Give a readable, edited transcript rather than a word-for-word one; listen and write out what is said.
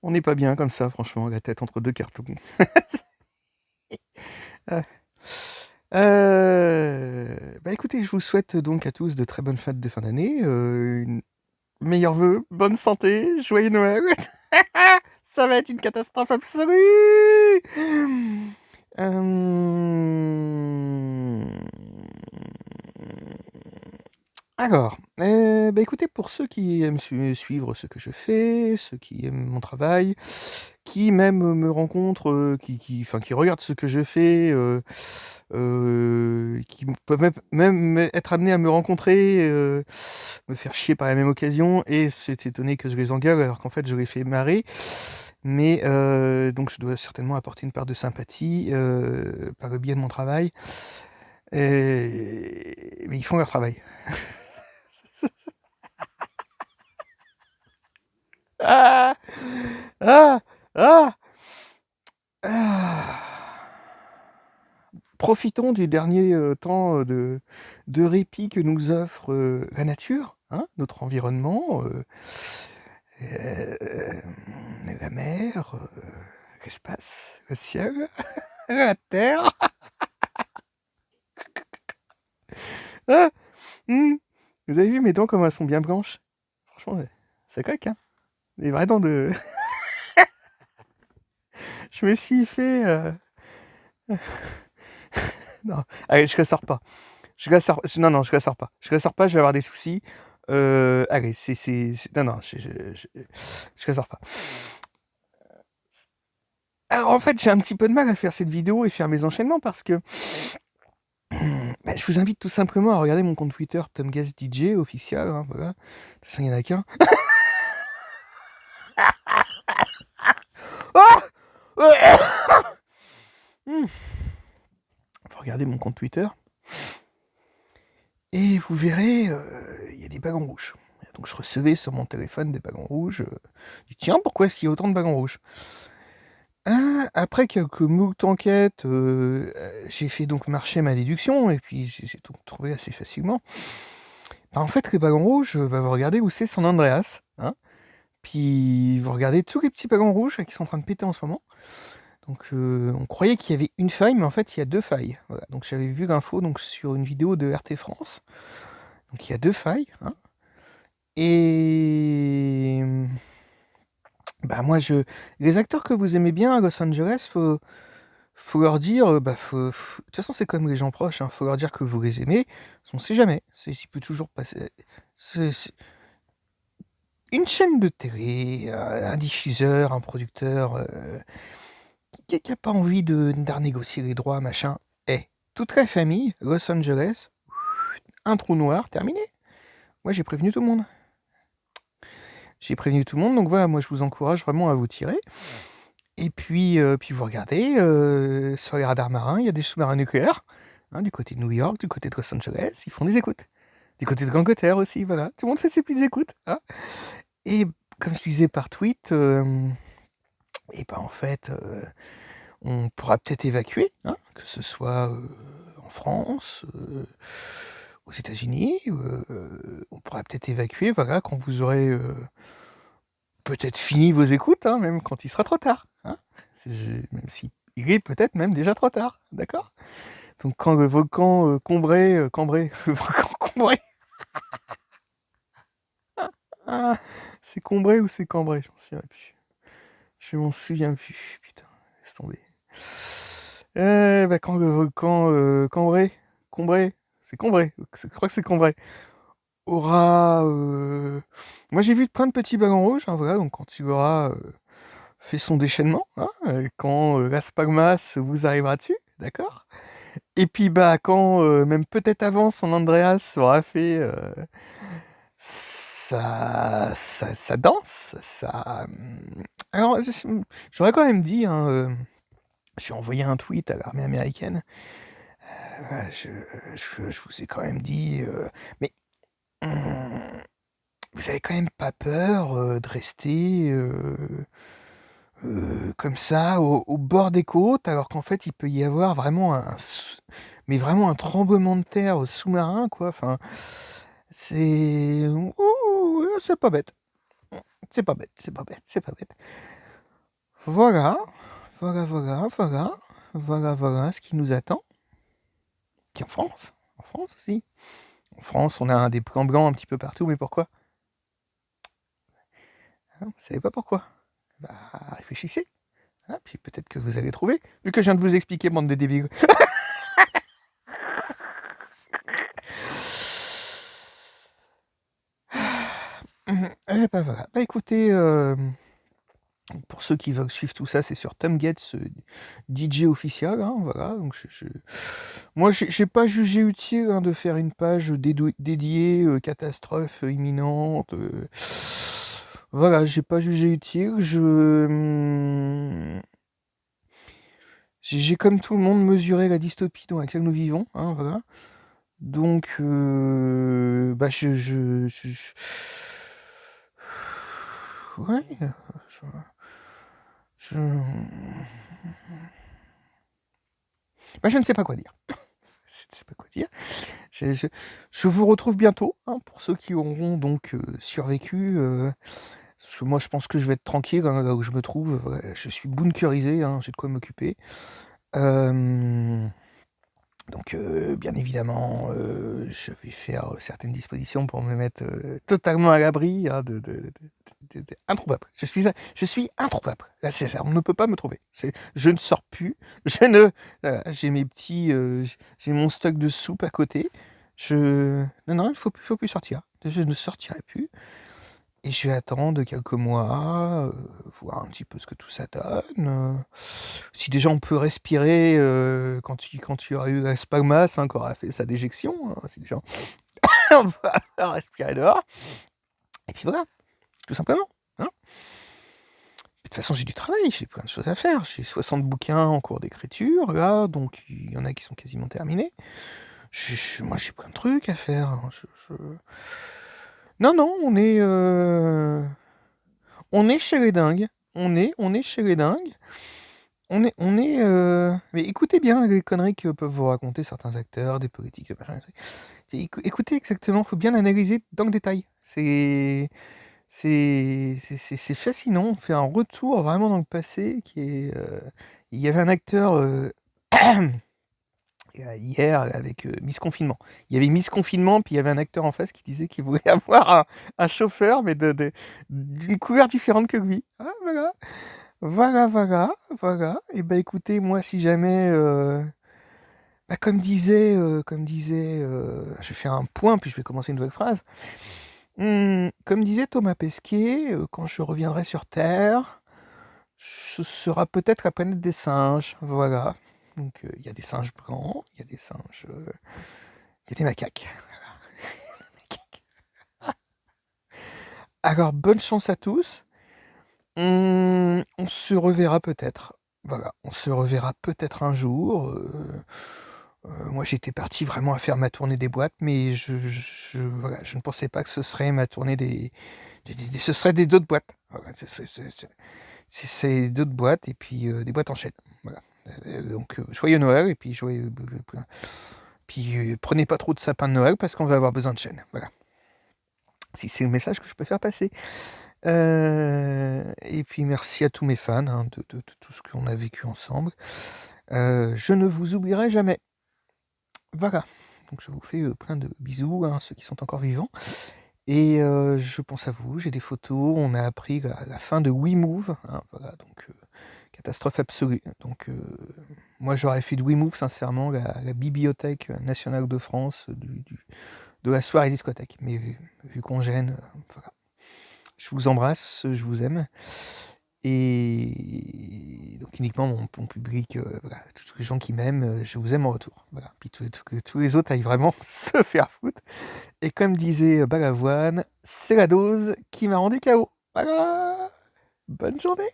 On n'est pas bien comme ça, franchement, la tête entre deux cartons. Ah. Bah écoutez, je vous souhaite donc à tous de très bonnes fêtes de fin d'année, meilleurs vœux, bonne santé, joyeux Noël. Ça va être une catastrophe absolue. Alors, bah écoutez, pour ceux qui aiment suivre ce que je fais, ceux qui aiment mon travail, qui même me rencontrent, enfin, qui regardent ce que je fais, qui peuvent même être amenés à me rencontrer, me faire chier par la même occasion, et c'est étonné que je les engueule alors qu'en fait je les fais marrer. Mais donc je dois certainement apporter une part de sympathie par le biais de mon travail. Mais ils font leur travail. Ah, ah, ah, ah. Profitons du dernier temps de répit que nous offre la nature, hein, notre environnement, euh, la mer, l'espace, le ciel, la terre. Ah, Vous avez vu mes dents comme elles sont bien blanches? Franchement, c'est claque, hein. Des vraies dents de... Je me suis fait... Non, allez, je ressors pas. Je la sors. Non, non, je la sors pas. Je la sors pas, je vais avoir des soucis. Allez, non, non, je la sors pas. Alors en fait, j'ai un petit peu de mal à faire cette vidéo et faire mes enchaînements parce que bah, je vous invite tout simplement à regarder mon compte Twitter TomGazDJ officiel. Hein, voilà. De toute façon, il n'y en a qu'un. Faut regarder mon compte Twitter. Et vous verrez, il y a des ballons rouges. Donc je recevais sur mon téléphone des ballons rouges. Je dis, tiens, pourquoi est-ce qu'il y a autant de ballons rouges? Après quelques moult enquêtes, j'ai fait donc marcher ma déduction, et puis j'ai tout trouvé assez facilement. Bah, en fait, les ballons rouges, bah, vous regardez où c'est San Andreas, hein, puis vous regardez tous les petits ballons rouges qui sont en train de péter en ce moment. Donc on croyait qu'il y avait une faille, mais en fait il y a deux failles. Voilà. Donc j'avais vu l'info donc, sur une vidéo de RT France. Donc il y a deux failles, hein. Et bah moi les acteurs que vous aimez bien à Los Angeles, faut leur dire, bah de toute façon c'est comme les gens proches, hein, faut leur dire que vous les aimez, on sait jamais, il peut toujours passer. C'est une chaîne de télé, un diffuseur, un producteur, qui n'a pas envie de renégocier les droits, machin, toute la famille, Los Angeles, un trou noir, terminé. Moi j'ai prévenu tout le monde. J'ai prévenu tout le monde, donc voilà, moi je vous encourage vraiment à vous tirer. Et puis vous regardez, sur les radars marins, il y a des sous-marins nucléaires, hein, du côté de New York, du côté de Los Angeles, ils font des écoutes. Du côté de l'Angleterre aussi, voilà. Tout le monde fait ses petites écoutes, hein. Et comme je disais par tweet, et ben en fait, on pourra peut-être évacuer, hein, que ce soit en France, aux États-Unis, on pourra peut-être évacuer, voilà, quand vous aurez peut-être fini vos écoutes, hein, même quand il sera trop tard, hein. Même si il est peut-être même déjà trop tard, d'accord? Donc quand le volcan Cambré, le volcan Cambré, ah, c'est Combré ou c'est Cambré, je m'en souviens plus, putain, laisse tomber. Bah quand le volcan Combré, c'est Combré, je crois que c'est Combré, aura... Moi j'ai vu plein de petits ballons rouges, hein, voilà, donc quand il aura fait son déchaînement, hein, quand Las Palmas vous arrivera dessus, d'accord? Et puis bah quand, même peut-être avant, San Andreas aura fait ça danse, ça... Alors j'aurais quand même dit, hein, j'ai envoyé un tweet à l'armée américaine, je vous ai quand même dit, mais vous avez quand même pas peur de rester comme ça au bord des côtes, alors qu'en fait il peut y avoir vraiment mais vraiment un tremblement de terre sous-marin, quoi. Enfin, c'est... Ouh, c'est pas bête. C'est pas bête, c'est pas bête, c'est pas bête. Voilà, voilà, voilà, voilà, voilà, voilà ce qui nous attend. Puis en France aussi. En France, on a des plans blancs un petit peu partout, mais pourquoi? Hein, vous savez pas pourquoi? Bah, réfléchissez. Hein, puis peut-être que vous allez trouver, vu que je viens de vous expliquer, bande de débiles. Eh ben voilà. Bah écoutez, pour ceux qui veulent suivre tout ça, c'est sur Tom Getz, DJ officiel, hein, voilà. Donc moi, j'ai pas jugé utile de faire une page dédiée catastrophe imminente. Voilà, j'ai pas jugé utile. J'ai comme tout le monde mesuré la dystopie dans laquelle nous vivons, hein, voilà. Donc, bah ouais, je, bah, je ne sais pas quoi dire. Je ne sais pas quoi dire. Je vous retrouve bientôt, hein, pour ceux qui auront donc survécu. Moi, je pense que je vais être tranquille là où je me trouve. Voilà, je suis bunkerisé, hein, j'ai de quoi m'occuper. Donc, bien évidemment, je vais faire certaines dispositions pour me mettre totalement à l'abri, hein, introuvable. Je suis introuvable. Là, on ne peut pas me trouver. Je ne sors plus. J'ai mes petits, j'ai mon stock de soupe à côté. Non, il faut plus sortir. Je ne sortirai plus. Et je vais attendre quelques mois, voir un petit peu ce que tout ça donne. Si déjà on peut respirer quand il y aura eu la Spagmas, hein, qui aura fait sa déjection, hein, si déjà on va respirer dehors. Et puis voilà, tout simplement. Hein. De toute façon, j'ai du travail, j'ai plein de choses à faire. J'ai 60 bouquins en cours d'écriture, là, donc il y en a qui sont quasiment terminés. Moi, j'ai plein de trucs à faire. Non, on est chez les dingues. On est chez les dingues. Mais écoutez bien les conneries que peuvent vous raconter certains acteurs, des politiques, machin, écoutez exactement, faut bien analyser dans le détail. C'est fascinant. On fait un retour vraiment dans le passé qui est. Il y avait un acteur hier avec Miss Confinement. Il y avait Miss Confinement, puis il y avait un acteur en face qui disait qu'il voulait avoir un chauffeur, mais d'une couleur différente que lui. Ah, voilà. Voilà. Et bah écoutez, moi, si jamais, bah, je vais faire un point, puis je vais commencer une nouvelle phrase. Comme disait Thomas Pesquet, quand je reviendrai sur Terre, ce sera peut-être la planète des singes. Voilà. Donc il y a des singes blancs, il y a des singes, il y a des macaques. Alors bonne chance à tous. On se reverra peut-être. Voilà, on se reverra peut-être un jour. Moi, j'étais parti vraiment à faire ma tournée des boîtes, mais voilà, je ne pensais pas que ce serait ma tournée ce serait des d'autres boîtes. Voilà, c'est d'autres boîtes, et puis des boîtes en chaîne. Voilà. Donc, joyeux Noël, et puis prenez pas trop de sapin de Noël, parce qu'on va avoir besoin de chaînes. Voilà. Si c'est le message que je peux faire passer. Et puis merci à tous mes fans, hein, de tout ce qu'on a vécu ensemble. Je ne vous oublierai jamais. Voilà. Donc je vous fais plein de bisous, hein, ceux qui sont encore vivants. Et je pense à vous, j'ai des photos. On a appris la fin de WeMove. Hein, voilà, donc catastrophe absolue. Donc moi j'aurais fait de WeMove, sincèrement, la bibliothèque nationale de France de la soirée discothèque. Mais vu qu'on gêne, voilà. Je vous embrasse, je vous aime. Et donc uniquement mon public, voilà, tous les gens qui m'aiment, je vous aime en retour. Voilà. Puis tous les autres aillent vraiment se faire foutre. Et comme disait Balavoine, c'est la dose qui m'a rendu KO. Voilà. Bonne journée.